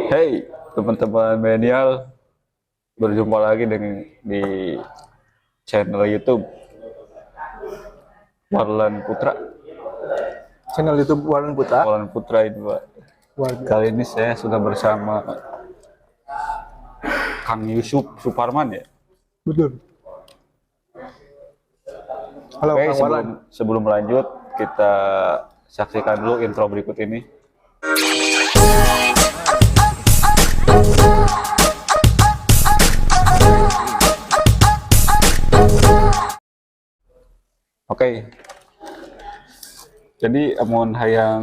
Hey teman-teman milenial, berjumpa lagi dengan di channel YouTube Warlan Putra. Channel YouTube Warren Putra. Warlan Putra itu Pak. Kali ini saya sudah bersama Kang Yusuf Suparman ya. Betul. Halo Oke, Kang Warlan. sebelum lanjut kita saksikan dulu intro berikut ini. Oke. Jadi amun hayang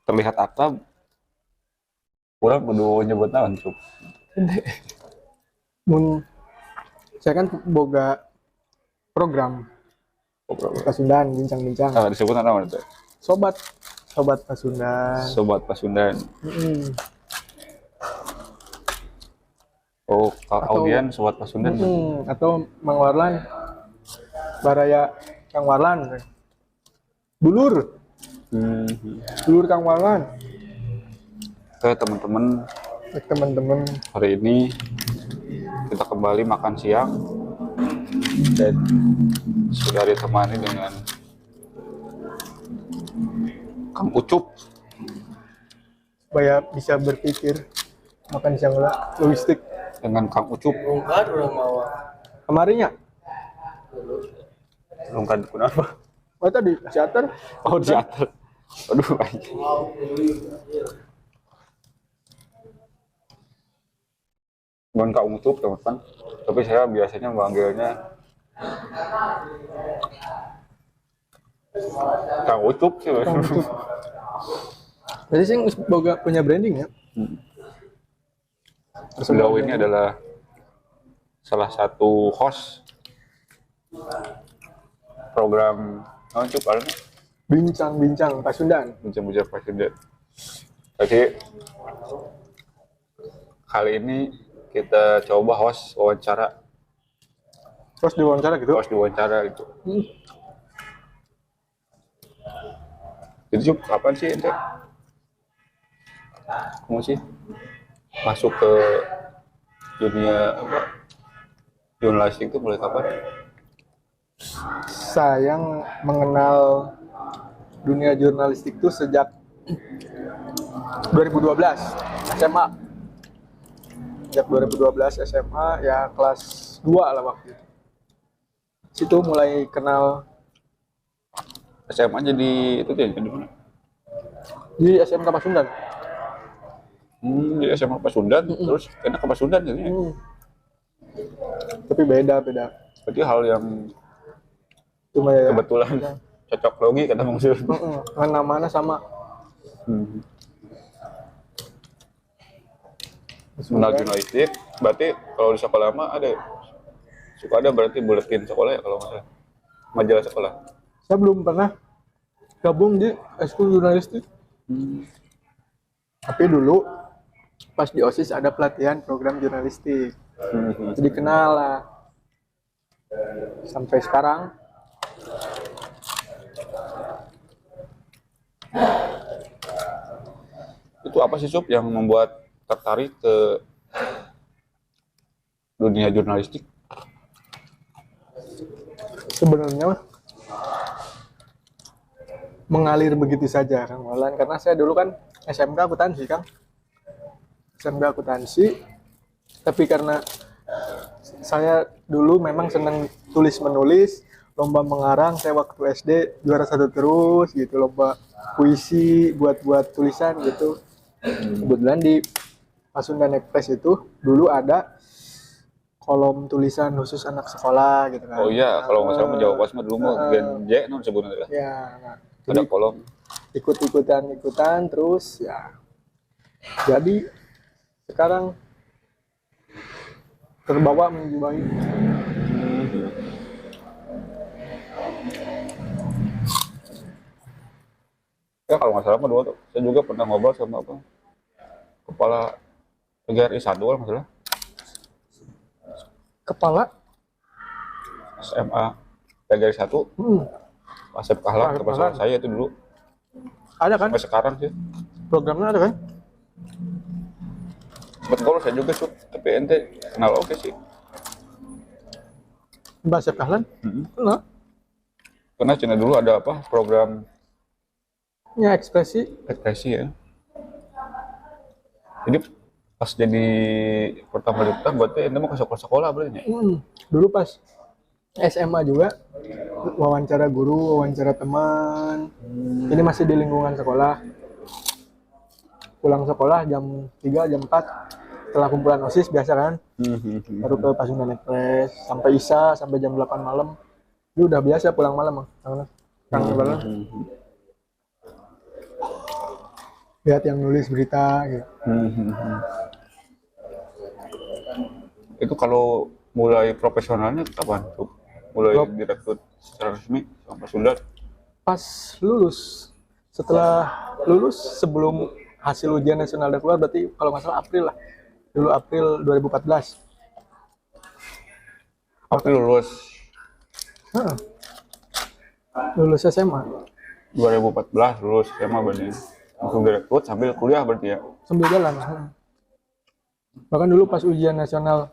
terlihat akrab, kurang kudu nyebut naon, Cuk. Saya kan boga program Pasundan bincang-bincang. Disebut naon itu? Sobat Pasundan. Sobat Pasundan. Oh, audien Sobat Pasundan. Atau Mang Warlan, Baraya Kang Warlan. Dulur Kang Warlan. Oke teman-teman, Teman-teman, hari ini kita kembali makan siang dan sudah ditemani dengan Kang Ucup. supaya bisa berpikir makan siang logistik. Dengan Kang Ucup. Kemarinnya, Belum kan kenapa? oh tadi teater. Oh, di atas. Aduh, anjing. Bukan Kang Ucup teman-teman, tapi saya biasanya memanggilnya Kang Ucup sih. Jadi sih boga punya branding ya. Beliau ini adalah salah satu host program Ucup apa nih? Bincang-bincang Pasundan. Bincang-bincang presiden. Jadi kali ini kita coba host wawancara, Terus diwawancara gitu. gitu. Itu Cup, kapan sih ente? Kamu sih masuk ke dunia apa? Jurnalistik itu mulai kapan? Saya mengenal dunia jurnalistik itu sejak 2012 SMA. Sejak 2012 SMA ya kelas 2 lah waktu itu. Situ mulai kenal SMA jadi itu dia di mana? di SMK Pasundan. Di SMA Pasundan, terus enak ke Pasundan jadinya. Tapi beda. Berarti hal yang Cuma ya kebetulan cocok logi kata Bang Sur. kan namanya sama. Kenal jurnalistik, berarti kalau di sekolah lama suka ada berarti buletin sekolah ya kalau nggak salah, majalah sekolah. Saya belum pernah gabung di ekskul jurnalistik. Tapi dulu pas di OSIS ada pelatihan program jurnalistik. Jadi kenal lah. Sampai sekarang Itu apa sih Sup yang membuat tertarik ke dunia jurnalistik? sebenarnya mengalir begitu saja Kang Malan, karena saya dulu kan SMK akuntansi Kang. SMK akuntansi, tapi karena saya dulu memang senang tulis menulis, lomba mengarang, saya waktu SD juara 1 terus gitu, lomba puisi buat tulisan gitu. Kebetulan di Pasundan Express itu dulu ada kolom tulisan khusus anak sekolah gitu kan. Oh iya, kalau nggak salah menjawab pas dulu mau Gen J non sebenarnya Ya, nah, ada jadi kolom. ikutan terus ya. Jadi sekarang terbawa menjiwai. Ya kalau nggak salah mah dulu tuh, saya juga pernah ngobrol sama apa kepala PGRI 1 kalau nggak salah, Kepala SMA PGRI 1, Asep Kahlan, Asep tempat Kahlan. saya itu dulu. ada kan? Sampai sekarang sih. Programnya ada kan? Betul saya juga Cuk, tapi ente kenal oke sih. Mbak Chef Kahlan? Kenal? Karena Cina dulu ada apa program Ya ekspresi. ekspresi ya. Jadi pas jadi pertama daftar berarti ente mau ke sekolah berarti ya? Dulu pas SMA juga wawancara guru, wawancara teman. Ini masih di lingkungan sekolah. Pulang sekolah jam 3, jam 4 setelah kumpulan OSIS biasa kan. Baru ke Pasundan Express sampai Isa sampai jam 8 malam. Itu udah biasa pulang malam, Kang Iqbal. Lihat yang nulis berita gitu. Itu kalau mulai profesionalnya kapan tuh? Mulai direkrut secara resmi sama Sunda? Pas lulus, setelah lulus sebelum hasil ujian nasional udah keluar, berarti kalau nggak salah April lah. Dulu April 2014. April lulus Heeh. Lulus SMA. 2014 lulus SMA berarti. Langsung direkrut sambil kuliah berarti ya? Sambil jalan. Bahkan dulu pas ujian nasional,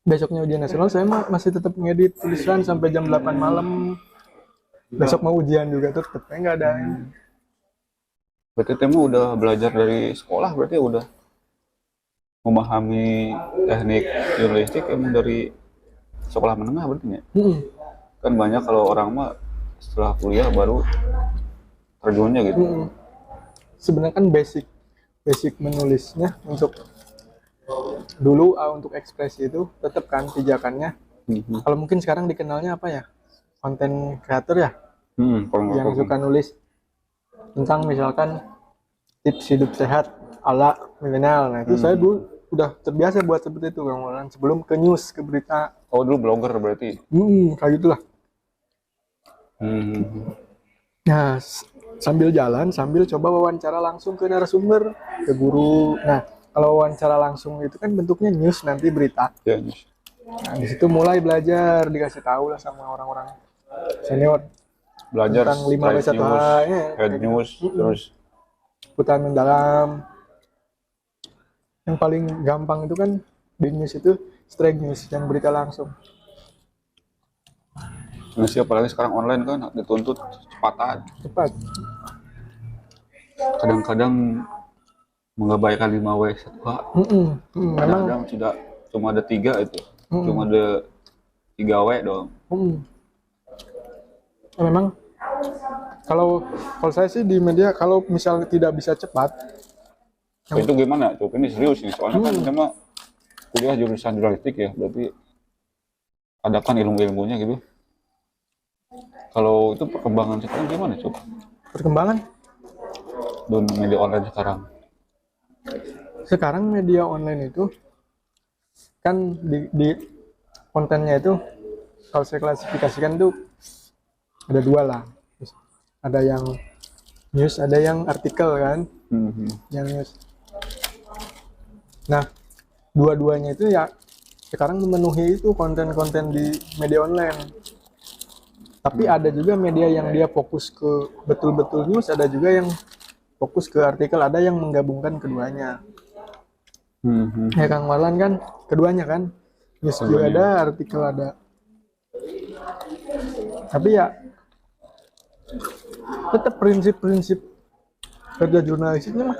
besoknya ujian nasional, saya masih tetap ngedit tulisan sampai jam 8 malam. Besok mau ujian juga tuh tetap nggak ada. Berarti temu udah belajar dari sekolah, berarti udah memahami teknik jurnalistik emang dari sekolah menengah berarti ya? Kan banyak kalau orang mah setelah kuliah baru terjunnya gitu. Sebenarnya kan basic menulisnya untuk dulu untuk ekspresi itu tetap kan pijakannya. Kalau mungkin sekarang dikenalnya apa ya, konten kreator ya, yang suka nulis tentang misalkan tips hidup sehat ala milenial. Nah itu saya dulu udah terbiasa buat seperti itu Kang, sebelum ke news, ke berita. Oh dulu blogger berarti? Kayak gitulah. Nah sambil jalan, sambil coba wawancara langsung ke narasumber, ke guru. Nah kalau wawancara langsung itu kan bentuknya news, nanti berita. Ya, Nah di situ mulai belajar, dikasih tahu lah sama orang-orang senior belajar tentang 5W1H ya, head news, terus putaran mendalam. Yang paling gampang itu kan di news itu straight news, yang berita langsung. nah, apalagi sekarang online kan dituntut kecepatan. Cepat. Kadang-kadang mengabaikan 5W1H. Memang Kadang tidak cuma ada 3 itu. Cuma ada 3W dong. Ya, memang kalau saya sih di media kalau misalnya tidak bisa cepat. Itu gimana? Tuh ini serius nih soalnya kan sama kuliah jurusan jurnalistik ya, berarti ada kan ilmu-ilmunya gitu. Kalau itu perkembangan sekarang gimana coba? Perkembangan Dan media online sekarang? Sekarang media online itu kan di kontennya itu kalau saya klasifikasikan tuh ada 2 lah. Ada yang news, ada yang artikel kan. Yang news. Nah, dua-duanya itu ya sekarang memenuhi itu konten-konten di media online. Tapi ada juga media yang dia fokus ke betul-betul news, ada juga yang fokus ke artikel, ada yang menggabungkan keduanya. Ya Kang Marlan kan keduanya kan, news juga ada, artikel ada. Tapi ya tetap prinsip-prinsip kerja jurnalistiknya mah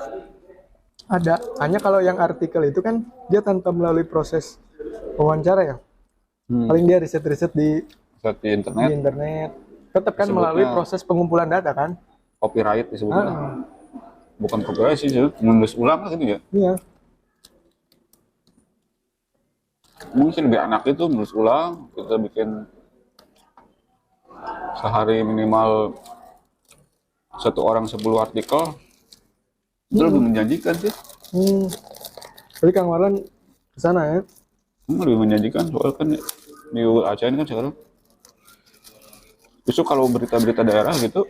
ada. Hanya kalau yang artikel itu kan dia tanpa melalui proses wawancara ya. Paling dia riset-riset di internet. Tetap kan disebutnya melalui proses pengumpulan data kan. Copyright disebutnya. Bukan copyright sih, menulis ulang gitu ya. Iya. Mungkin lebih enak itu menulis ulang, kita bikin sehari minimal 1 orang 10 artikel. Itu lebih menjanjikan sih. Jadi Kang Marlan kesana ya. Lebih menjanjikan soal kan di Aceh ini kan sekarang. Justru kalau berita-berita daerah gitu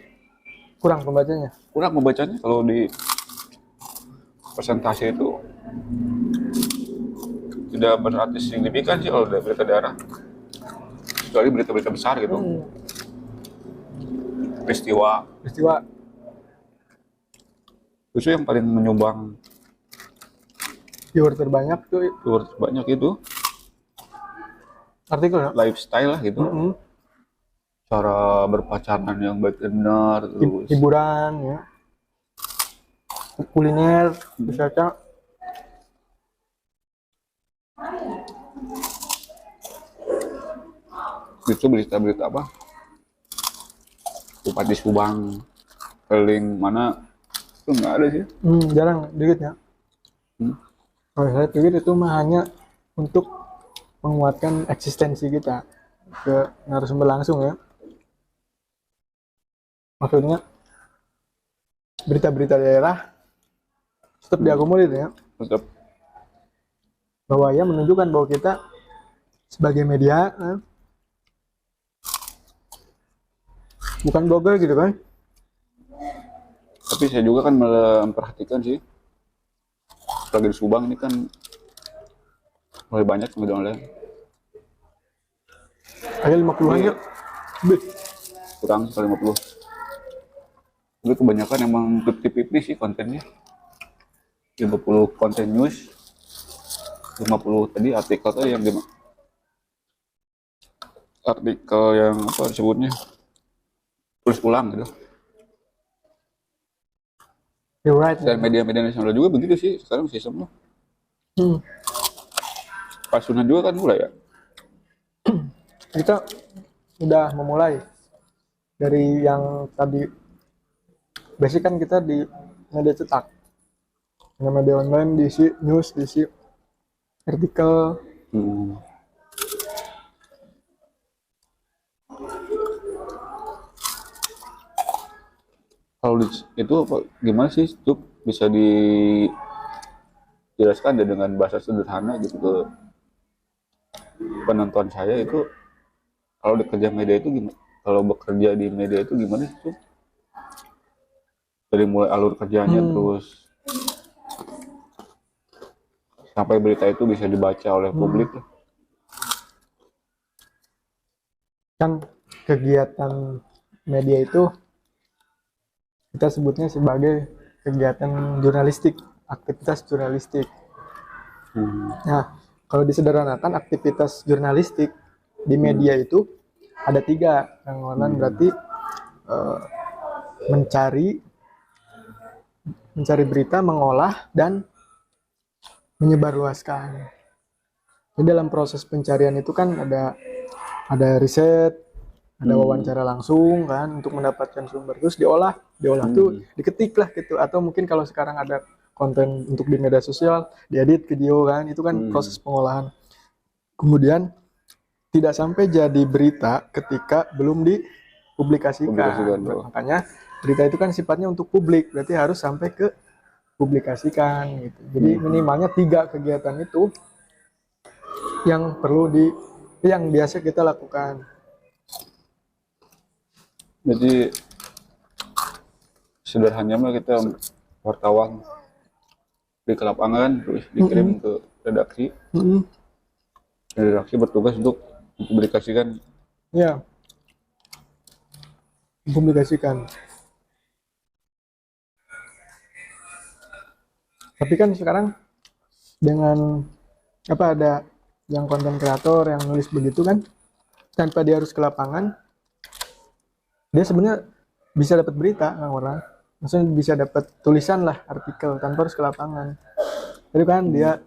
Kurang pembacanya. kurang membacanya. Kalau di presentasi itu tidak berarti signifikan sih kalau dari berita daerah, kecuali berita-berita besar gitu. Peristiwa justru yang paling menyumbang viewer terbanyak tuh viewer terbanyak itu artikel ya. lifestyle lah gitu. Cara berpacaran yang baik dan benar, terus Hiburan ya, kuliner misalnya. itu berita-berita apa Bupati Subang keliling mana itu nggak ada sih. Jarang, dikit ya. Kalau saya pikir itu mah hanya untuk menguatkan eksistensi kita ke narasumber langsung ya. Maksudnya berita-berita daerah tetap diakomodir ya. Tetap Bahwa ya menunjukkan bahwa kita sebagai media bukan blogger gitu kan. tapi saya juga kan memperhatikan sih lagi di Subang ini kan mulai banyak yang udah online. Ada 50 aja. Kurang 50. Tapi kebanyakan emang tipis-tipis sih kontennya. 50 konten news, 50 tadi artikel tuh yang gimana? Artikel yang apa disebutnya? Tulis ulang gitu. You're right. Dan media-media nasional juga begitu sih sekarang sistemnya. Pasunan juga kan mulai ya. Kita udah memulai dari yang tadi basic kan kita di media cetak, media online diisi news, diisi artikel. Kalau itu apa, gimana sih itu bisa dijelaskan dengan bahasa sederhana gitu ke penonton saya itu kalau bekerja media itu gimana? Kalau bekerja di media itu gimana sih tuh? Dari mulai alur kerjanya terus sampai berita itu bisa dibaca oleh publik lah. Kan kegiatan media itu kita sebutnya sebagai kegiatan jurnalistik, aktivitas jurnalistik. Nah, kalau disederhanakan aktivitas jurnalistik di media itu ada 3. Yang mana berarti mencari berita, mengolah, dan menyebarluaskan. Jadi dalam proses pencarian itu kan ada riset, ada wawancara langsung kan untuk mendapatkan sumber, terus diolah tuh diketik lah gitu, atau mungkin kalau sekarang ada konten untuk di media sosial diedit video kan, itu kan proses pengolahan. Kemudian tidak sampai jadi berita ketika belum dipublikasikan. Makanya berita itu kan sifatnya untuk publik, berarti harus sampai ke publikasikan gitu. Jadi minimalnya 3 kegiatan itu yang yang biasa kita lakukan. Jadi sederhananya mah kita wartawan di lapangan terus dikirim ke redaksi. Redaksi bertugas untuk mempublikasikan. Ya, mempublikasikan. Tapi kan sekarang dengan ada yang konten kreator yang nulis begitu kan, tanpa dia harus ke lapangan, dia sebenarnya bisa dapat berita orang, maksudnya bisa dapat tulisan lah, artikel tanpa harus ke lapangan. Jadi kan dia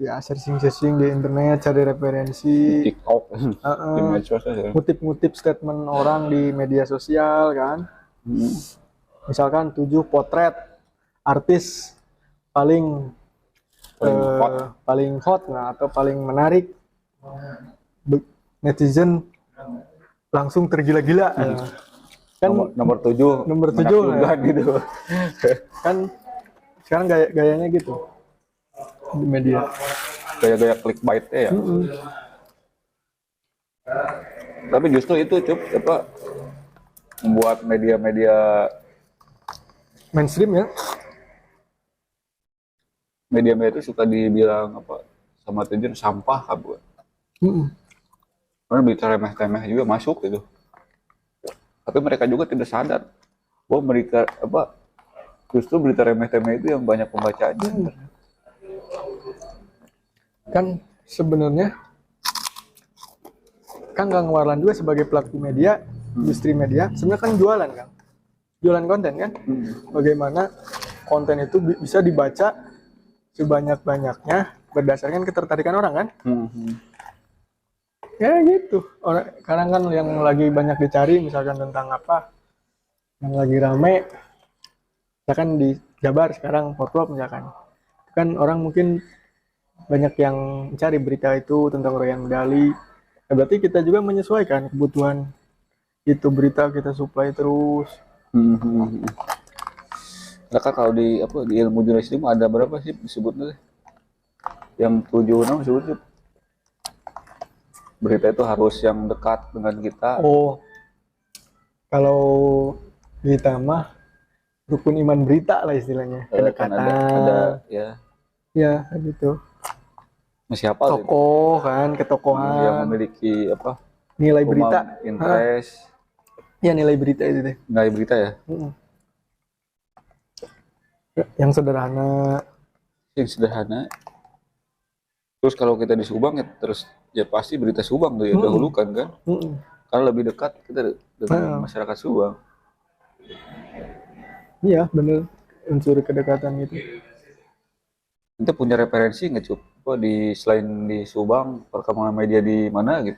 ya searching di internet, cari referensi, TikTok, di medsos aja. ngutip statement orang di media sosial kan. Misalkan 7 potret artis paling hot nah, atau paling menarik, netizen langsung tergila-gila. Kan nomor 7 ya. gitu. Kan sekarang gayanya gitu di media, gaya clickbait ya. Tapi justru itu membuat media-media mainstream ya, media-media itu suka dibilang sama netizen sampah buat. Karena berita remeh-temeh juga masuk gitu. Tapi mereka juga tidak sadar bahwa mereka justru berita remeh-temeh itu yang banyak pembacaannya. kan sebenarnya kan Kang Warlan juga sebagai pelaku media, industri media, sebenarnya kan jualan konten kan. Bagaimana konten itu bisa dibaca sebanyak-banyaknya berdasarkan ketertarikan orang kan. Ya gitu. Orang sekarang kan yang lagi banyak dicari misalkan tentang apa yang lagi rame, misalkan di Jabar sekarang Forklop misalkan, kan orang mungkin banyak yang mencari berita itu tentang raihan medali. Nah, berarti kita juga menyesuaikan kebutuhan itu berita kita supply terus. Nah, kan kalau di ilmu jurnalistik ada berapa sih disebutnya? Yang 76 disebut berita itu harus yang dekat dengan kita. Oh, kalau kita mah rukun iman berita lah istilahnya, kedekatan. Kan ada ya gitu. Siapa tokoh kan, ketokohan yang memiliki nilai berita, interest. Ya nilai berita itu deh. Nilai berita ya. Yang sederhana. Terus kalau kita di Subang ya pasti berita Subang tuh ya dahulukan kan. Karena lebih dekat kita dengan masyarakat Subang. Iya bener, unsur kedekatan itu. Kita punya referensi nggak Cup? Selain di Subang, perkembangan media di mana gitu?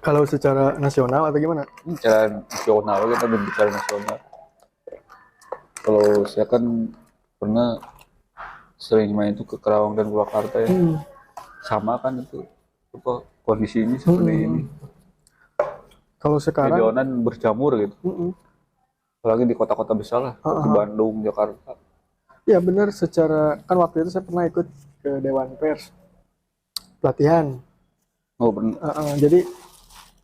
Kalau secara nasional atau gimana? Secara nasional, kita berbicara nasional. Kalau saya kan pernah sering main itu ke Kerawang dan Purwakarta ya. Sama kan itu kondisinya seperti ini. Kalau sekarang Medionan berjamur gitu. Apalagi di kota-kota besar lah, di Bandung, Jakarta. Ya benar, secara kan waktu itu saya pernah ikut ke Dewan Pers pelatihan. Oh benar. Jadi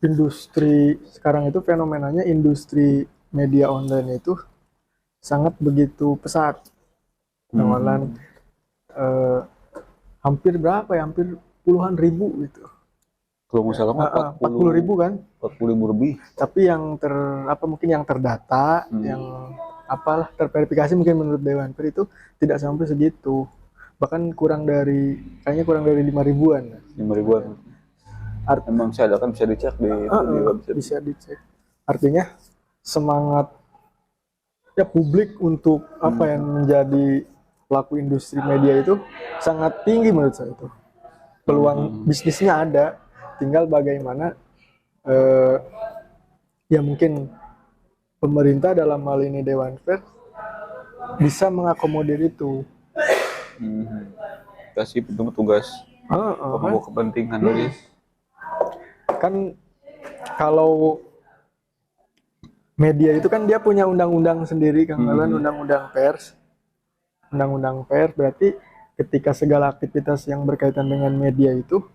industri sekarang itu fenomenanya industri media online itu sangat begitu pesat. Nawalan hampir berapa ya? Hampir puluhan ribu gitu. Kalau nggak salah 40.000 kan? 40.000 lebih. Tapi yang mungkin yang terdata, yang terverifikasi mungkin menurut Dewan Pers itu tidak sampai segitu. Bahkan kayaknya kurang dari 5.000-an. 5.000-an. Memang saya kan bisa dicek di website. Bisa dicek. Artinya semangat ya publik untuk yang menjadi pelaku industri media itu sangat tinggi menurut saya itu. Peluang bisnisnya ada. Tinggal bagaimana ya mungkin pemerintah dalam hal ini Dewan Pers bisa mengakomodir itu. Kasih petugas pembawa kepentingan nulis. Kan kalau media itu kan dia punya undang-undang sendiri kan, undang-undang pers. Undang-undang pers berarti ketika segala aktivitas yang berkaitan dengan media itu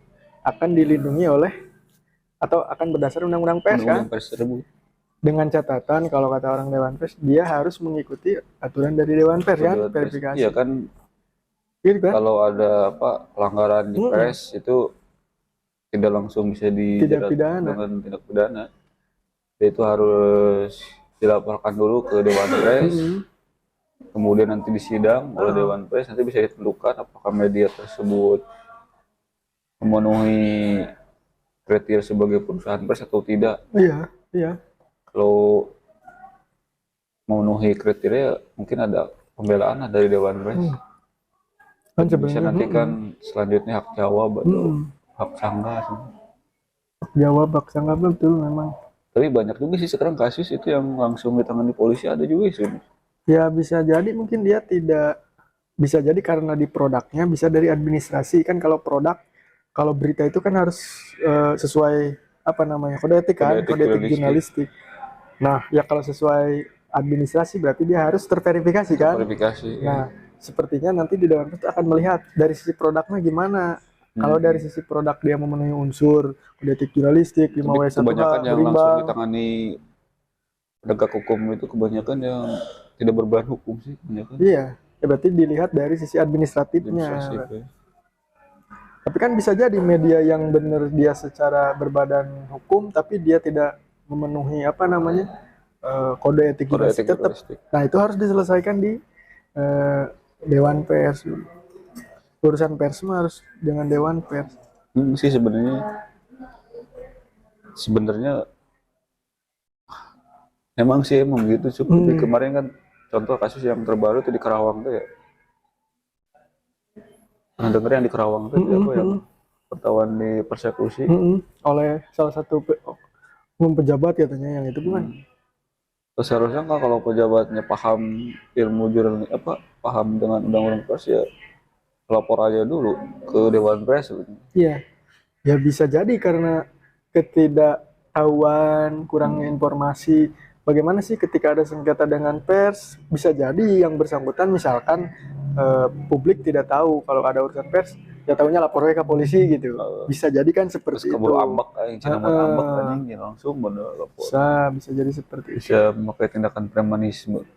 akan dilindungi atau akan berdasar undang-undang pers kan? Pers tersebut. Dengan catatan kalau kata orang Dewan Pers dia harus mengikuti aturan dari Dewan Pers kan, verifikasi. Iya kan. Gitu kan? Kalau ada pelanggaran di pers itu tidak langsung bisa dijerat dengan tindak pidana. Itu harus dilaporkan dulu ke Dewan Pers. Kemudian nanti disidang oleh Dewan Pers, nanti bisa ditentukan apakah media tersebut memenuhi kriteria sebagai perusahaan pers atau tidak. Iya. Kalau memenuhi kriteria, mungkin ada pembelaan dari Dewan Pers. Kan bisa nanti kan selanjutnya hak jawab atau hak sanggah. Hak sanggah betul memang. Tapi banyak juga sih sekarang kasus itu yang langsung ditangani polisi, ada juga sih. Ya bisa jadi mungkin dia tidak, bisa jadi karena di produknya, bisa dari administrasi kan. Kalau berita itu kan harus sesuai kode etik kan, kode etik jurnalistik. Nah ya kalau sesuai administrasi berarti dia harus terverifikasi kan. Nah sepertinya nanti di Dewan Pers akan melihat dari sisi produknya gimana. Kalau dari sisi produk dia memenuhi unsur kode etik jurnalistik 5W1H kebanyakan yang langsung ditangani penegak hukum itu kebanyakan yang tidak berbahan hukum sih kebanyakan. Iya, ya berarti dilihat dari sisi administratifnya. Tapi kan bisa jadi media yang benar dia secara berbadan hukum tapi dia tidak memenuhi kode etik jurnalistik tetap. Nah itu harus diselesaikan di eh, Dewan Pers. Urusan pers mah harus dengan Dewan Pers. Sih sebenarnya emang sih emang gitu Cuk. Tapi kemarin kan contoh kasus yang terbaru tuh di Karawang tuh ya. Pernah denger yang di Karawang tuh apa yang wartawan dipersekusi. Oleh salah satu pejabat katanya yang itu bukan. Terus seharusnya kan kalau pejabatnya paham ilmu jurnal paham dengan undang-undang pers ya lapor aja dulu ke Dewan Pers sebenarnya. Iya. Ya bisa jadi karena ketidaktahuan, kurangnya informasi. Bagaimana sih ketika ada sengketa dengan pers? Bisa jadi yang bersangkutan misalkan publik tidak tahu kalau ada urusan pers, ya tahunya lapornya ke polisi gitu. Bisa jadi kan Terus seperti itu. keburu ambak ambak anjing langsung bener lapor. Bisa jadi seperti itu. Bisa memakai tindakan premanisme.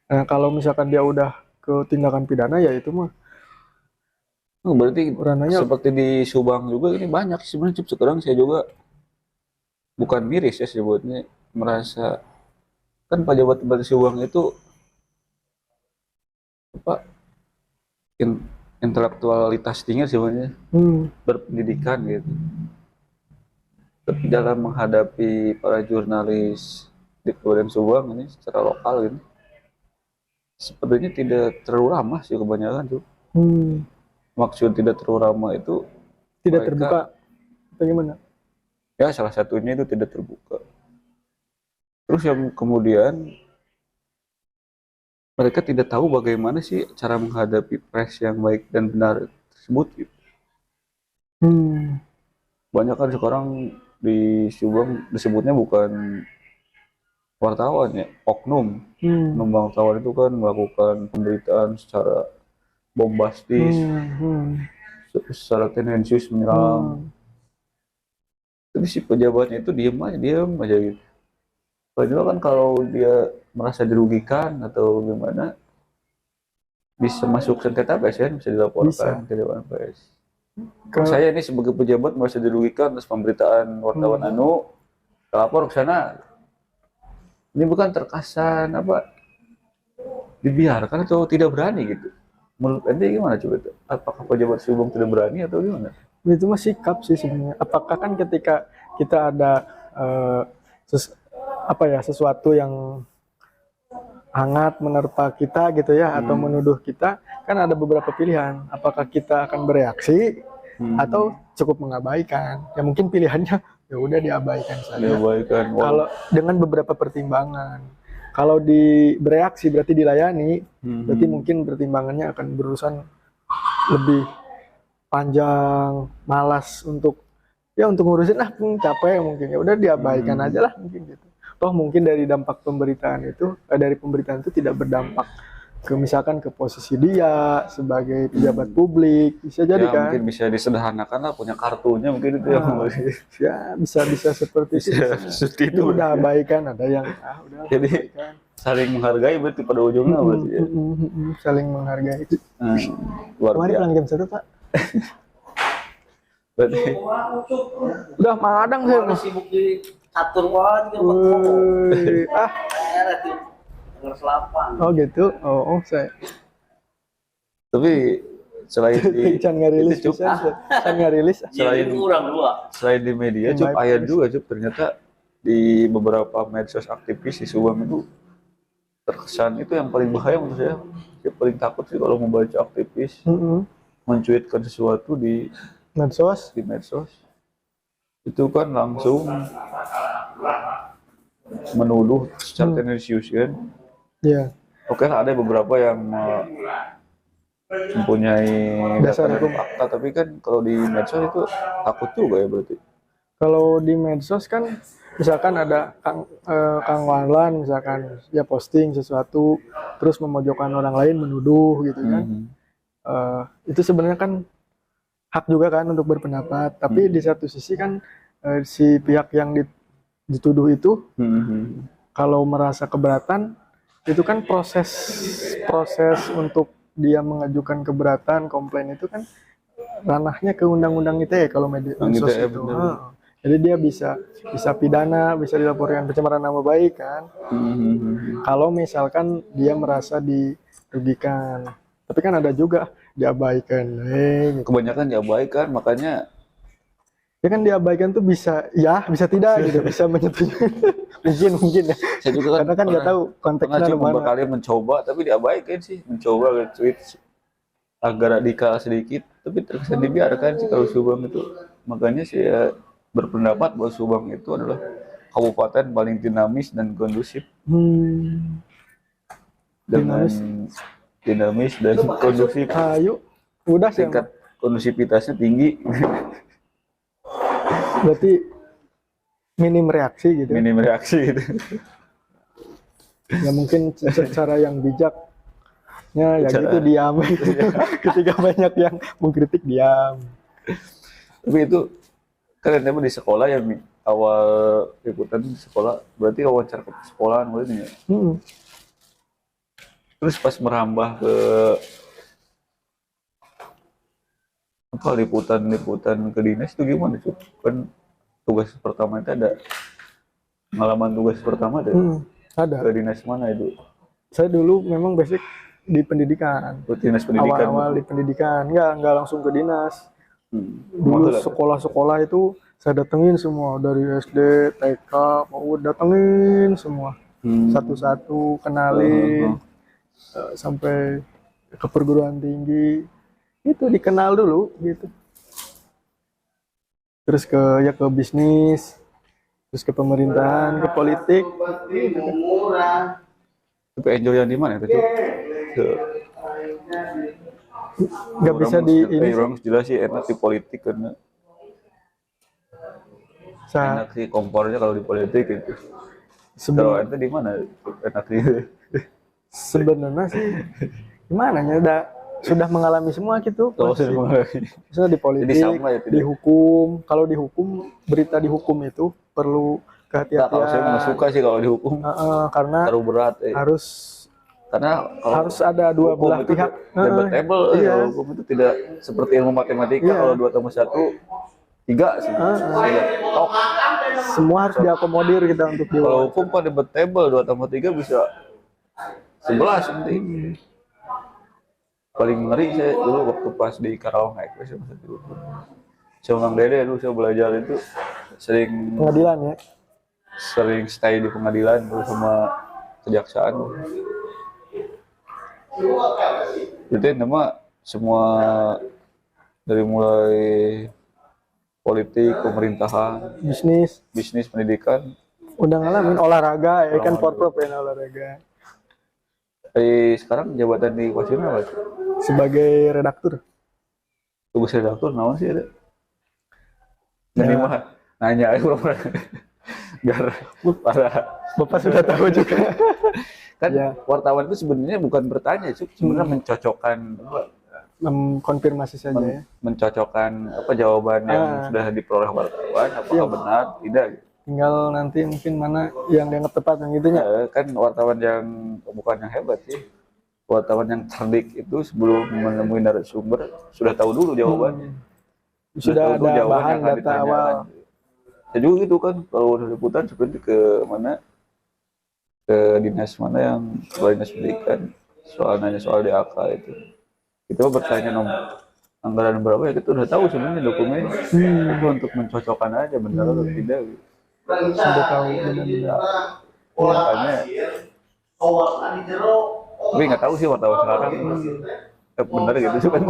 Nah, kalau misalkan dia udah ke tindakan pidana ya itu mah Berarti ranahnya seperti di Subang juga ini banyak sebenarnya Cip. Sekarang saya juga bukan miris ya sebutnya, merasa kan pejabat-pejabat di Subang itu apa intelektualitas tinggi sebenarnya, berpendidikan gitu. Tapi dalam menghadapi para jurnalis di Kabupaten Subang ini secara lokal gitu, sepertinya tidak terlalu ramah sih kebanyakan tuh. Maksud tidak terlalu ramah itu tidak mereka, terbuka. Bagaimana? Ya salah satunya itu tidak terbuka. Terus yang kemudian mereka tidak tahu bagaimana sih cara menghadapi press yang baik dan benar tersebut gitu. Banyak kan sekarang di Subang disebutnya bukan wartawan ya, oknum. Oknum wartawan itu kan melakukan pemberitaan secara bombastis, secara tendensius menyerang. Tapi si pejabatnya itu diam aja gitu. Padahal kan kalau dia merasa dirugikan atau gimana, bisa masuk sengketa pers ya, bisa dilaporkan ke Dewan Pers. Kalau saya ini sebagai pejabat merasa dirugikan atas pemberitaan wartawan lapor ke sana. Ini bukan terkesan dibiarkan atau tidak berani gitu. Menurut Anda gimana coba itu? Apakah pejabat Subang tidak berani atau gimana? Itu mah sikap sih sebenarnya. Apakah kan ketika kita ada sesuatu yang hangat menerpa kita gitu ya, atau menuduh kita, kan ada beberapa pilihan. Apakah kita akan bereaksi atau cukup mengabaikan? Ya mungkin pilihannya ya udah diabaikan saja. Diabaikan. Kalau dengan beberapa pertimbangan. Kalau bereaksi berarti dilayani, berarti mungkin pertimbangannya akan berurusan lebih panjang, malas untuk ngurusin capek mungkin, ya udah diabaikan aja lah mungkin gitu. Toh mungkin dari dampak pemberitaan itu tidak berdampak ke misalkan ke posisi dia sebagai pejabat publik, bisa jadi kan? Mungkin bisa disederhanakan lah, punya kartunya mungkin itu ya bisa seperti itu. Udah abaikan, ada yang udah jadi abaikan. Saling menghargai berarti pada ujungnya berarti ya. Saling menghargai. Kemarin pulang jam 1 Pak. Berarti udah madang saya sibuk di catur banget oh gitu. Oh saya. Tapi selain di ngerilis selain di media ayat juga ternyata di beberapa medsos aktivis di Subang itu terkesan itu yang paling bahaya menurut saya. Saya paling takut sih kalau membaca aktivis mencuitkan sesuatu di medsos itu kan langsung menuduh secara tendensius kan. Iya. Oke lah, ada beberapa yang mempunyai dasar hukum fakta, tapi kan kalau di medsos itu takut juga ya berarti. Kalau di medsos kan misalkan ada Kang Warlan misalkan dia posting sesuatu terus memojokkan orang lain menuduh gitu kan. Itu sebenarnya kan hak juga kan untuk berpendapat, tapi di satu sisi kan si pihak yang dituduh itu kalau merasa keberatan itu kan proses untuk dia mengajukan keberatan komplain itu kan ranahnya ke undang-undang ITE kalau medsos itu. Jadi dia bisa pidana, bisa dilaporkan pencemaran nama baik kan. Kalau misalkan dia merasa dirugikan. Tapi kan ada juga diabaikan. Gitu. Kebanyakan diabaikan, makanya Ya kan diabaikan tuh bisa bisa tidak gitu, bisa menyetujui. mungkin ya. saya juga Karena kan nggak tahu pernah konteksnya sih di beberapa mana. kali mencoba, tapi diabaikan sih. Mencoba tweet agak radikal sedikit, tapi terkesan dibiarkan sih kalau Subang itu. Makanya saya berpendapat bahwa Subang itu adalah kabupaten paling dinamis dan kondusif, dengan dinamis dan kondusif. Ayo, udah sih. Tingkat kondusivitasnya tinggi. Berarti minim reaksi gitu. Minim reaksi gitu. Ya mungkin cara yang bijaknya ya gitu, diam. Ketika banyak yang mengkritik, diam. Tapi itu kalian emang di sekolah yang awal ikutan di sekolah, berarti wawancara ke sekolahan berarti ya. Terus pas merambah ke apa liputan ke dinas itu gimana tuh? Kan tugas pertama itu ada pengalaman tugas pertama ada. Ke dinas mana itu? Saya dulu memang basic di pendidikan. Dinas pendidikan. Awal-awal di pendidikan, nggak langsung ke dinas. Dulu sekolah-sekolah itu saya datengin semua, dari SD, TK, mau datengin semua. Satu-satu kenalin, sampai ke perguruan tinggi. Itu dikenal dulu gitu. Terus ke bisnis, terus ke pemerintahan, ke politik. Tapi enjoy yang di mana itu? Nggak bisa di ini. Orang jelas sih enak di politik karena enak sih kompornya kalau di politik itu. Kalau itu di mana enak sih? Sebenarnya sih gimana ya, sudah mengalami semua gitu. Misalnya di politik, di hukum. Kalau di hukum, berita di hukum itu perlu kehati-hatian. Kalau saya nggak suka sih kalau di hukum. Karena terlalu berat. Harus ada dua belah pihak. Debatable. Hukum itu tidak seperti ilmu matematika. Kalau 2+1 3 sih. Semua harus diakomodir kita untuk di. Kalau hukum kan debatable, 2+3 bisa 11 nanti. Paling ngeri saya dulu waktu pas di Karawang saya masa dulu. Sama Bang Dede dulu saya belajar itu sering pengadilan ya. Sering stay di pengadilan sama kejaksaan. Itu nama semua dari mulai politik, pemerintahan, bisnis, pendidikan. Udah ngalamin olahraga ya kan, porprov ya olahraga. Sekarang jabatan di Wasina apa? Sebagai redaktur. Tugas redaktur naon sih ada? Nggak mah nanya aku biar para Bapak sudah tahu juga. Kan wartawan itu sebenarnya bukan bertanya, sebenarnya mencocokkan konfirmasi saja ya. Mencocokkan jawaban yang sudah diperoleh wartawan apakah benar tidak gitu. Tinggal nanti mungkin mana yang dianggap tepat yang itunya. Kan wartawan yang bukan yang hebat sih. Wartawan yang cerdik itu sebelum menemui narasumber sudah tahu dulu jawabannya. Sudah ada bahan data awal. Ya juga gitu kan, kalau udah liputan seperti ke mana, ke dinas mana yang dinas pendidikan, nanya soal DAK itu. Kita bertanya nomor anggaran berapa ya, kita udah tahu sebenarnya dokumennya. Itu untuk mencocokkan aja benar atau tidak gitu. Sudah tahu benar-benar. Makanya tapi nggak tahu sih wartawan sekarang benar gitu sih kan.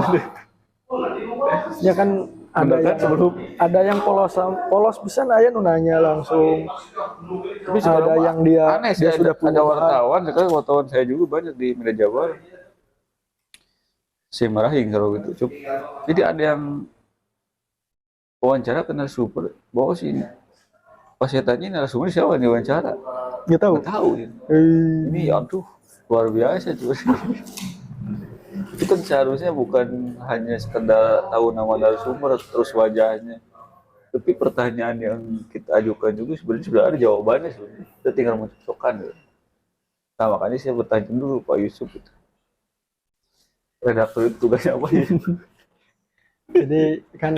Ya kan ada yang polos bisa nanya nanya langsung. Tapi ada yang dia aneh sih, sudah punya wartawan saya juga banyak di media Jawa. Saya marahin kalau gitu. Jadi ada yang wawancara kenal super bawa sini. Pas saya tanya narasumber siapa yang diwawancara? Nggak tahu. Nggak tahu ya. Ini aduh luar biasa cuy. Itu kan seharusnya bukan hanya sekedar tahu nama narasumber terus wajahnya, tapi pertanyaan yang kita ajukan juga sebenarnya sudah ada jawabannya sebenarnya. Kita tinggal mencocokkan. Nah makanya saya bertanya dulu Pak Yusuf itu. Redaktur itu tugasnya apa ya? Jadi kan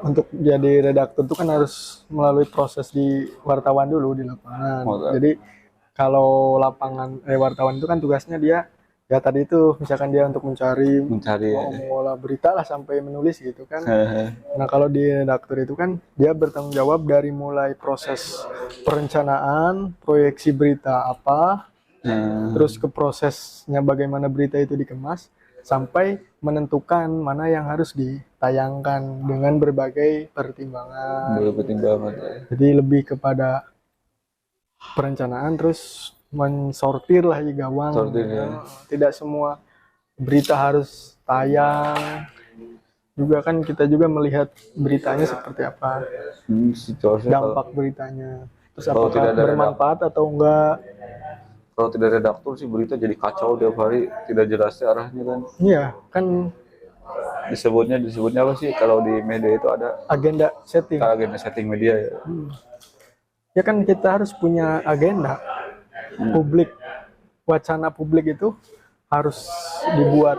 untuk jadi redaktur itu kan harus melalui proses di wartawan dulu di lapangan. Oh, Jadi kalau wartawan itu kan tugasnya dia ya tadi itu misalkan dia untuk mencari mencari ya. mengolah berita lah sampai menulis gitu kan. Nah kalau di redaktur itu kan dia bertanggung jawab dari mulai proses perencanaan, proyeksi berita apa, terus ke prosesnya bagaimana berita itu dikemas, sampai menentukan mana yang harus ditayangkan dengan berbagai pertimbangan. Pertimbangan. Jadi lebih kepada perencanaan terus mensortir lah di gawang. Sortir, ya. Tidak semua berita harus tayang. Juga kan kita juga melihat beritanya seperti apa, Situasinya dampak beritanya. Terus kalau tidak apakah ada bermanfaat atau enggak? kalau tidak ada redaktur sih berita jadi kacau tiap hari, tidak jelas arahnya kan. Iya, kan Disebutnya apa sih kalau di media itu ada agenda setting. agenda setting media ya. Ya kan kita harus punya agenda. Publik, wacana publik itu harus dibuat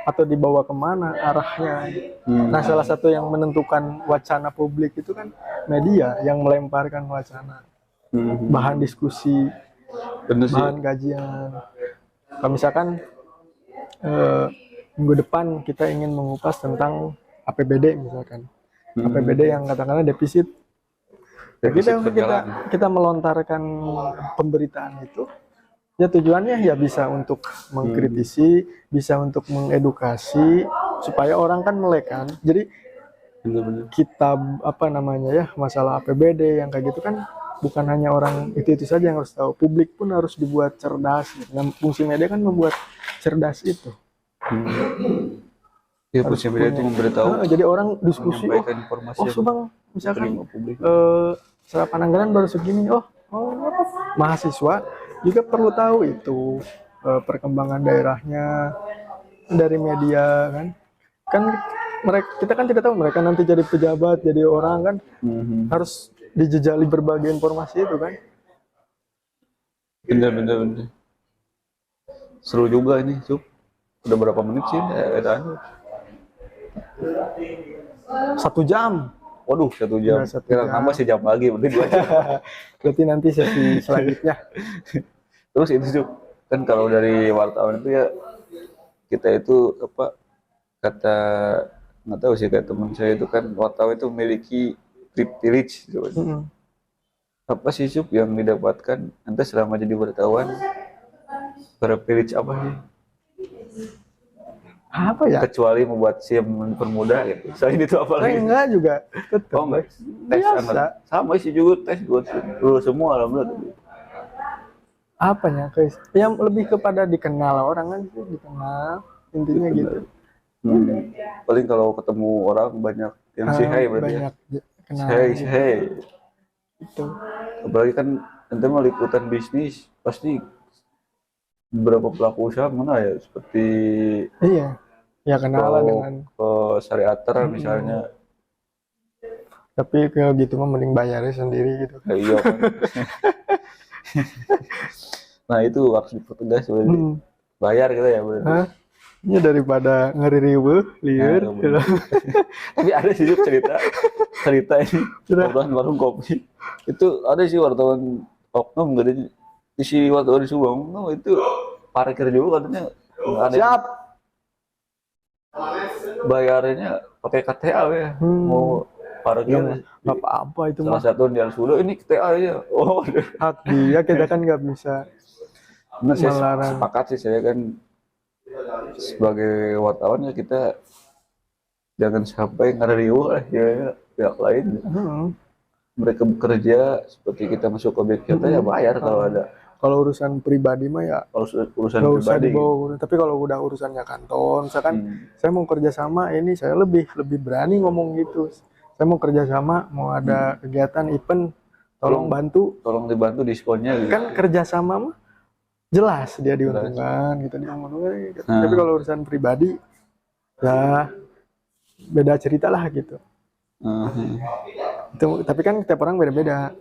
atau dibawa kemana arahnya. Nah salah satu yang menentukan wacana publik itu kan media yang melemparkan wacana, bahan diskusi, Bener sih. bahan kajian. Kalau misalkan minggu depan kita ingin mengupas tentang APBD misalkan, APBD yang katakanlah defisit. Kita melontarkan pemberitaan itu, ya tujuannya ya bisa untuk mengkritisi, bisa untuk mengedukasi supaya orang kan melek kan. Jadi Bener-bener. kita apa namanya ya masalah APBD yang kayak gitu kan bukan hanya orang itu saja yang harus tahu, publik pun harus dibuat cerdas. Nah, fungsi media kan membuat cerdas itu. Ya, fungsi media itu memberitahu, jadi orang diskusi, menyampaikan informasi yang Subang misalkan diterima publik. serapan anggaran baru segini, mahasiswa juga perlu tahu itu perkembangan daerahnya dari media kan kita kan tidak tahu mereka nanti jadi pejabat, jadi orang kan harus dijejali berbagai informasi itu kan. Bener. Seru juga ini, Cuk. Udah berapa menit sih? 1 jam. Waduh, 1 jam. Udah 1 Kita jam. nambah sejam lagi, berarti 2 jam. Berarti nanti sesi selanjutnya. Terus itu, Cuk. Kan kalau dari wartawan itu ya kita itu apa kata nggak tahu sih, kayak teman saya itu kan wartawan itu memiliki privilege gitu. Apa sih, Cuk, yang didapatkan anda selama jadi wartawan? Privilege apa sih? Apa ya? Kecuali membuat SIM mempermudah gitu. Selain itu apa lagi? Enggak juga. Tetap. Oh enggak. Tes Biasa. anak. Sama sih juga tes gue lulus semua alhamdulillah. Apanya guys? Yang lebih kepada dikenal orang kan sih, dikenal intinya gitu. Paling kalau ketemu orang banyak yang say hi berarti. Banyak kenal. Hey. Itu. Apalagi kan ente mah liputan bisnis pasti beberapa pelaku usaha mana ya seperti Iya. Ya kenalan dengan. Syariater misalnya. Tapi kalau gitu mah mending bayarnya sendiri gitu. Ya, iya kan. Nah itu harus dipertegas berarti. Bayar kita ya berarti. Hah? Ini daripada ngeri-riweuh liar. Nah, tapi ada sih cerita ini wartawan warung kopi itu ada sih wartawan oknum gede isi wartawan di Subang itu parkir juga katanya ada Siap. bayarnya pakai KTA ya mau parkir Nggak apa-apa itu salah mah satu di Sudah ini KTA aja hak dia, kita kan nggak bisa nah, saya melarang. sepakat sih saya kan sebagai wartawan ya kita jangan sampai ngeriuh lah ya pihak lain. Mereka bekerja seperti kita masuk objek kita ya bayar kalau ada. Kalau urusan pribadi mah ya Kalau urusan nggak usah pribadi. dibawa. Tapi kalau udah urusannya kantor, misalkan saya mau kerja sama ini, saya lebih berani ngomong gitu. Saya mau kerja sama, mau ada kegiatan event, tolong bantu. Tolong dibantu diskonnya gitu. Kan kerja sama mah jelas dia diuntungkan gitu, diuntungkan gitu. Tapi kalau urusan pribadi ya beda cerita lah gitu. Tapi kan tiap orang beda-beda.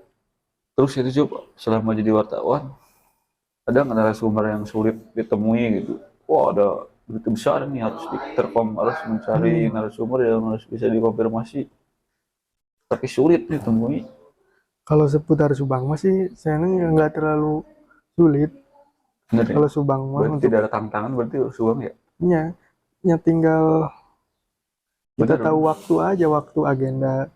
Terus itu coba selama jadi wartawan ada nggak narasumber yang sulit ditemui gitu? Wah ada berita besar nih harus diterkom, harus mencari narasumber yang harus bisa dikonfirmasi. tapi sulit ditemui. Kalau seputar Subang masih saya nggak terlalu sulit. Bener ya? Kalau Subang mah Berarti untuk tidak ada tantangan berarti Subang ya. nya tinggal kita Bener. tahu waktu aja, waktu agenda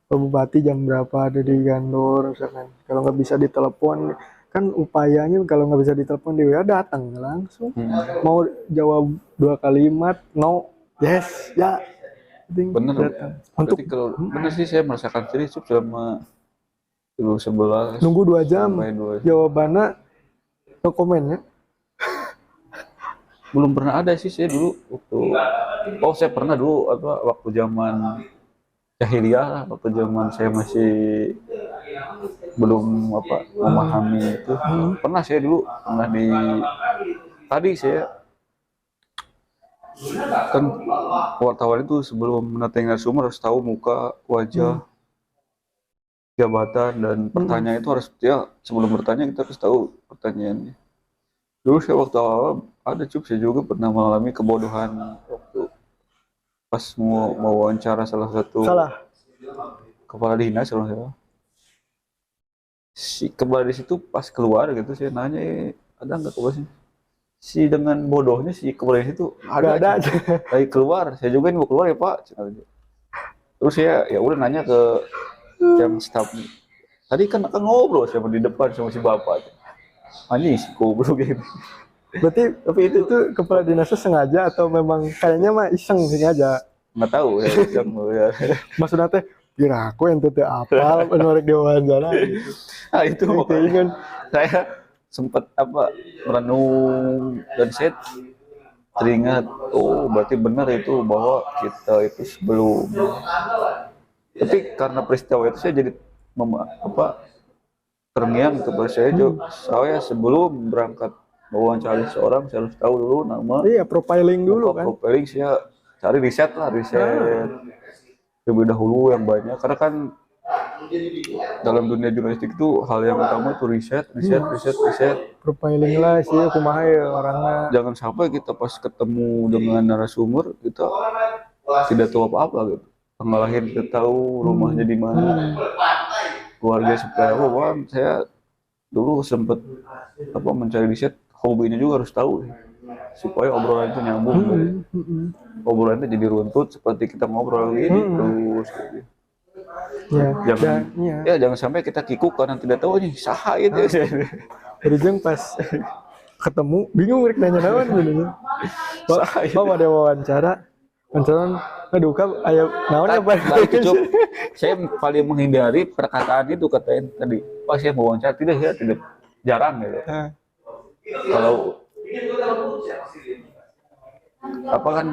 Pak Bupati jam berapa ada di kantor misalkan. Kalau nggak bisa ditelepon kan upayanya kalau nggak bisa ditelepon dia datang langsung. Mau jawab 2 kalimat no yes ya penting Bener. datang. Untuk Berarti kalau bener sih saya merasakan sendiri selama 2011 nunggu 2 jam sampai 2 jawabannya no komen ya. belum pernah ada sih saya dulu waktu saya pernah dulu waktu zaman jahiliyah lah, waktu zaman saya masih belum memahami itu. Pernah saya dulu pernah tadi saya kan wartawan itu sebelum mendatangi narasumber harus tahu muka, wajah, jabatan, dan pertanyaan itu harus ya sebelum bertanya kita harus tahu pertanyaannya. Dulu saya waktu awal saya juga pernah mengalami kebodohan waktu pas mau wawancara salah satu kepala dinas kalau saya. Si kepala dinas itu pas keluar gitu saya nanya ada nggak kepala sih? Si dengan bodohnya si kepala dinas itu ada. Lagi keluar, saya juga mau keluar ya Pak. Terus saya ya udah nanya ke yang staf. Tadi kan ngobrol sama di depan sama si bapak. Anjing si goblok gitu. Berarti tapi itu kepala dinasnya sengaja atau memang kayaknya mah iseng sengaja? Nggak tahu ya, iseng ya. Maksudnya teh kira aku yang tete apal menarik diwawancara gitu. Nah itu makanya saya sempat merenung dan saya teringat berarti benar itu bahwa kita itu sebelum tapi karena peristiwa itu saya jadi terngiang kepada saya sebelum berangkat mewawancarai seorang saya harus tahu dulu nama. Iya, profiling dulu kan. Profiling saya cari riset lebih dahulu yang banyak karena kan dalam dunia jurnalistik itu hal yang utama itu riset. Profiling lah sih kumaha ya orangnya. Jangan sampai kita pas ketemu dengan narasumber kita tidak tahu apa-apa gitu. Lahir kita tahu rumahnya di mana, keluarga seperti apa. Bang, saya dulu sempat mencari riset, hobinya juga harus tahu supaya obrolan itu nyambung. Obrolan itu jadi runtut seperti kita ngobrol gini terus. Gitu. Jangan sampai kita kikuk karena tidak tahu nih saha itu. Jadi jeng pas ketemu bingung rek nanya naon gitu. Pak ada wawancara. Aduh kan ayo naon apa saya paling menghindari perkataan itu katanya tadi pas saya mau wawancara tidak jarang gitu. Kalau kan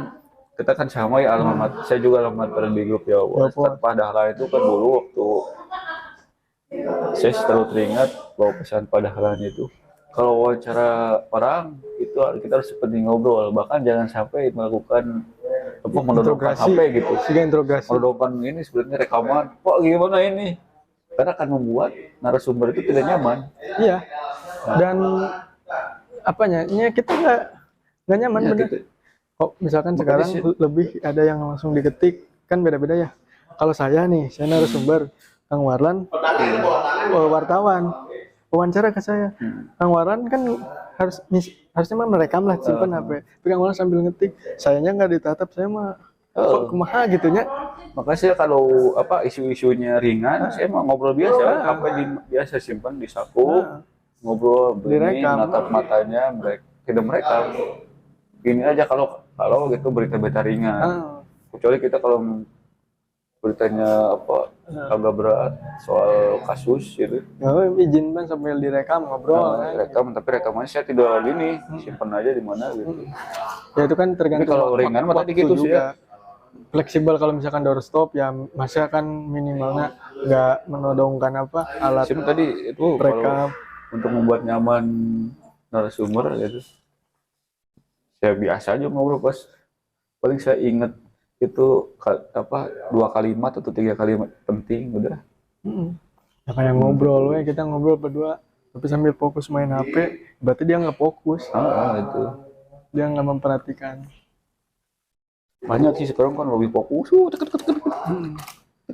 kita kan sama ya alamat saya juga alamat di grup Jawa. Padahal itu kan dulu waktu saya selalu teringat bahwa pesan Padahal itu kalau wawancara orang itu kita harus seperti ngobrol, bahkan jangan sampai melakukan menodongkan HP gitu. Menodongkan ini sebenarnya rekaman. Pak gimana ini? Karena akan membuat narasumber itu tidak nyaman. Iya. Dan kita nggak nyaman ya, bener. Misalkan sekarang lebih ada yang langsung diketik kan beda-beda ya. Kalau saya narasumber Kang Warlan wartawan wawancara ke saya. Kang Warlan kan harusnya mah merekam lah simpan HP. Tapi Kang Warlan sambil ngetik, sayanya nggak ditatap, saya mah kumaha gitunya. Makanya saya kalau isu-isunya ringan, saya mah ngobrol biasa, biasa simpan di saku, ngobrol begini, natap matanya, tidak merekam. Ini aja kalau gitu berita-berita ringan. Kecuali kita kalau beritanya agak berat soal kasus gitu. Izin kan sambil direkam ngobrol. Rekam tapi rekamannya saya tidak simpan aja di mana gitu. Ya itu kan tergantung. Tapi kalau ringan mah tadi gitu sih ya. Fleksibel kalau misalkan doorstop ya masih kan minimalnya nggak menodongkan alat. Tadi itu rekam untuk membuat nyaman narasumber gitu. Saya biasa aja ngobrol pas paling saya ingat itu 2 kalimat atau 3 kalimat penting udah. Ya kayak ngobrol kita ngobrol berdua tapi sambil fokus main HP berarti dia nggak fokus. Itu dia nggak memperhatikan. Banyak sih sekarang kan lebih fokus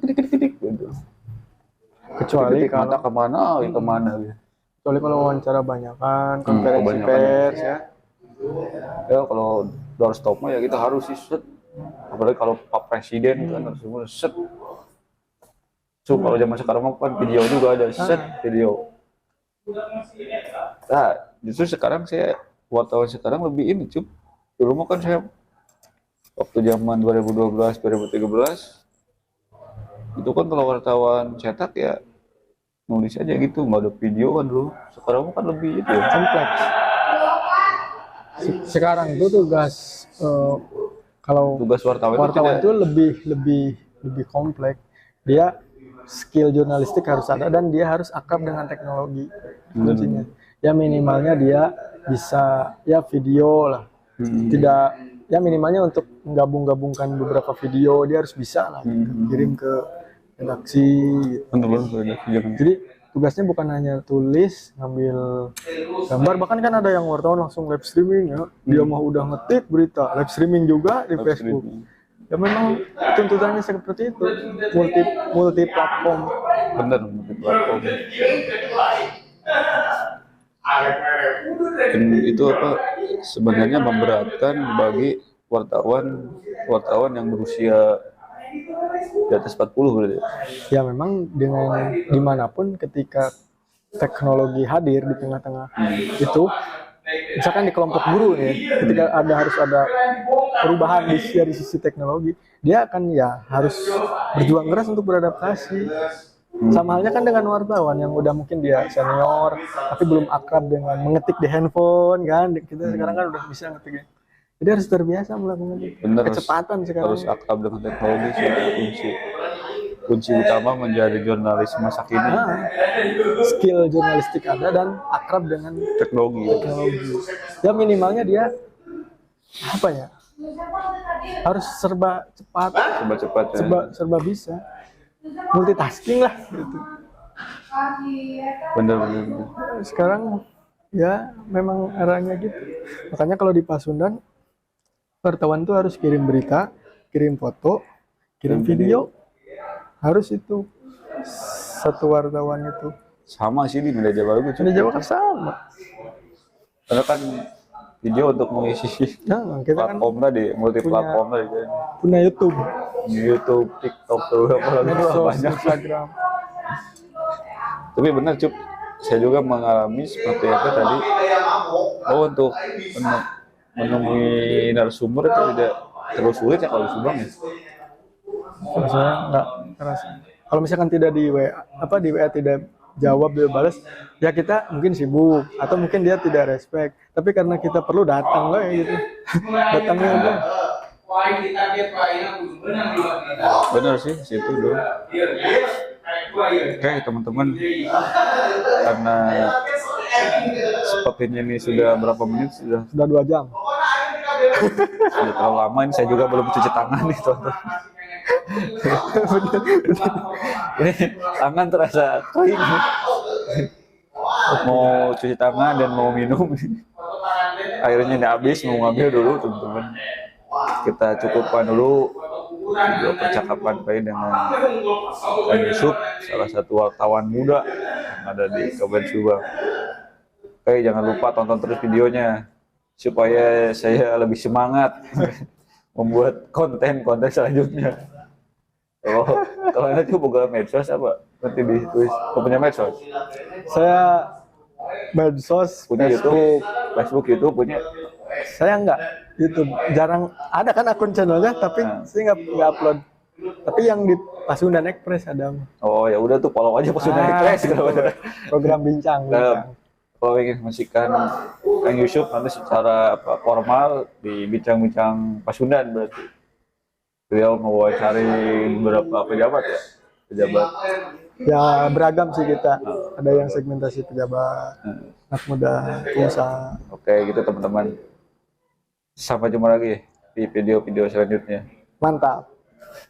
Dikit gitu. Kecuali Titik mata kalau kemana, kemana gitu. kecuali kalau wawancara banyakan, konferensi kebanyakan. pers ya. Ya kalau doorstop mah ya kita harus sih set. Apalagi kalau Pak Presiden kan harus semua set. So kalau zaman sekarang mah kan video juga ada set video. Nah, justru sekarang saya wartawan sekarang lebih ini cup. Dulu mah kan saya waktu zaman 2012 2013 itu kan kalau wartawan cetak ya nulis aja gitu, nggak ada video kan dulu. Sekarang mah kan lebih itu ya. Kompleks. Sekarang itu tugas kalau Tugas wartawan wartawan itu itu lebih kompleks. Dia skill jurnalistik harus ada dan dia harus akrab dengan teknologi kuncinya. Ya minimalnya dia bisa ya video lah. Tidak ya minimalnya untuk menggabung-gabungkan beberapa video dia harus bisa lah kirim ke redaksi gitu. benar-benar Jadi tugasnya bukan hanya tulis, ngambil gambar, bahkan kan ada yang wartawan langsung live streaming ya. Dia mau udah ngetik berita, live streaming juga di Facebook. Ya memang tuntutannya seperti itu, multi platform. bener multi platform. Dan itu apa sebenarnya memberatkan bagi wartawan yang berusia di atas 40 berarti. Ya memang dengan dimanapun ketika teknologi hadir di tengah-tengah itu, misalkan di kelompok buruh ya, ketika harus ada perubahan dari sisi teknologi, dia akan ya harus berjuang keras untuk beradaptasi. Sama halnya kan dengan wartawan yang udah mungkin dia senior tapi belum akrab dengan mengetik di handphone kan, kita sekarang kan udah bisa ngetik. Jadi harus terbiasa melakukan itu. Bener, Kecepatan sekarang. harus akrab dengan teknologi sih kunci utama menjadi jurnalis masa kini. Skill jurnalistik ada dan akrab dengan Teknologi. Ya minimalnya dia apa ya? Harus serba cepat, Cepat-cepat ya. serba bisa. Multitasking lah gitu. Bener. Sekarang ya memang arahnya gitu. Makanya kalau di Pasundan wartawan tuh harus kirim berita, kirim foto, kirim video. Harus itu satu wartawan itu. Sama sih di media Jawa juga. Di Jawa kan sama. Karena kan video untuk mengisi Nah, kita kan platform tadi, multi platform tadi kan. punya YouTube, YouTube, TikTok, tuh apa lagi medsos, banyak. Instagram. Tapi benar cup, saya juga mengalami seperti itu tadi. Oh untuk menemui narasumber itu tidak terlalu sulit ya kalau di Subang ya. Saya nggak terasa. Kalau misalkan tidak di WA tidak jawab dia balas, ya kita mungkin sibuk atau mungkin dia tidak respect. Tapi karena kita perlu datang lah ya gitu. Datangnya aja. Benar sih situ dulu. Oke teman-teman, karena sepertinya ini sudah berapa menit sudah 2 jam. sudah terlalu lama ini saya juga belum cuci tangan nih teman-teman. Ini tangan terasa kering. Mau cuci tangan dan mau minum. Airnya udah habis, mau ngambil dulu teman-teman. Kita cukupkan dulu video percakapan kali dengan Kang Yusuf, salah satu wartawan muda yang ada di Kabupaten Subang. Oke, jangan lupa tonton terus videonya supaya saya lebih semangat membuat konten-konten selanjutnya. Kalau nanti buka medsos apa? Nanti ditulis. Kau punya medsos? Saya medsos, Punya YouTube, Facebook, YouTube punya. saya enggak YouTube, jarang ada kan akun channelnya, tapi saya nggak upload. Tapi yang di Pasundan Express ada. Oh ya udah tuh follow aja Pasundan Express kalau ada. Program bincang. Kalau ingin menyaksikan Kang Yusuf nanti secara formal di bincang-bincang Pasundan berarti. Beliau mewawancari beberapa pejabat ya. Pejabat. Ya beragam sih kita. Ada yang segmentasi pejabat, anak muda, pengusaha. Oke gitu teman-teman. Sampai jumpa lagi di video-video selanjutnya. Mantap.